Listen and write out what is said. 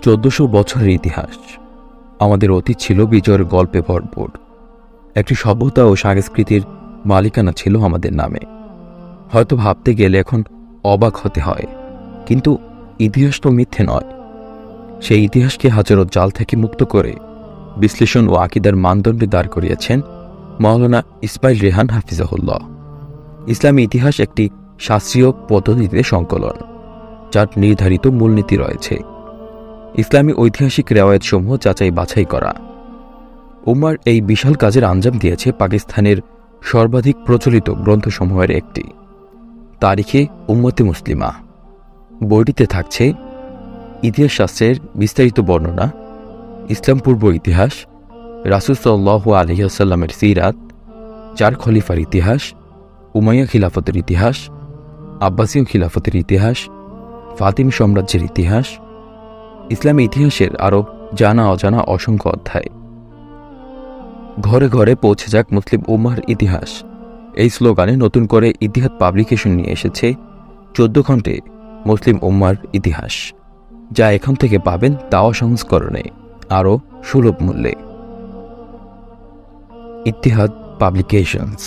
1400 বছরের ইতিহাস। আমাদের অতীত ছিল বিজয়ের গল্পে ভরপুর। একটি সভ্যতা ও সংস্কৃতির মালিকানা ছিল আমাদের নামে। হয়তো ভাবতে গেলে এখন অবাক হতে হয়, কিন্তু ইতিহাস তো মিথ্যে নয়। সেই ইতিহাসকে হাজারো জাল থেকে মুক্ত করে বিশ্লেষণ ও আকীদার মানদণ্ডে দাঁড় করিয়েছেন মাওলানা ইসমাইল রেহান হাফিজাহুল্লাহ। ইসলামী ইতিহাস একটি শাস্ত্রীয় পদ্ধতিতে সংকলন, যার নির্ধারিত মূলনীতি রয়েছে। ইসলামী ঐতিহাসিক রেওয়ায়েতসমূহ যাচাই বাছাই করা। উমার এই বিশাল কাজের আঞ্জাম দিয়েছে পাকিস্তানের সর্বাধিক প্রচলিত গ্রন্থসমূহের একটি, তারিখে উম্মতে মুসলিমা। বইটিতে থাকছে ইতিহাস শাস্ত্রের বিস্তারিত বর্ণনা, ইসলাম পূর্ব ইতিহাস, রাসূল সাল্লাল্লাহু আলাইহি ওয়াসাল্লামের সিরাত, 4 খলিফার ইতিহাস, উমাইয়া খিলাফতের ইতিহাস, আব্বাসীয় খিলাফতের ইতিহাস, ফাতিমি সাম্রাজ্যের ইতিহাস, ইসলামী ইতিহাসের আরও জানা অজানা অসংখ্য অধ্যায়। ঘরে ঘরে পৌঁছে যাক মুসলিম উম্মাহর ইতিহাস, এই স্লোগানে নতুন করে ইতিহাদ পাবলিকেশন নিয়ে এসেছে 14 খণ্ডে মুসলিম উম্মাহর ইতিহাস, যা এখন থেকে পাবেন দাওয়া সংস্করণে আরও সুলভ মূল্যে। Etihad publications.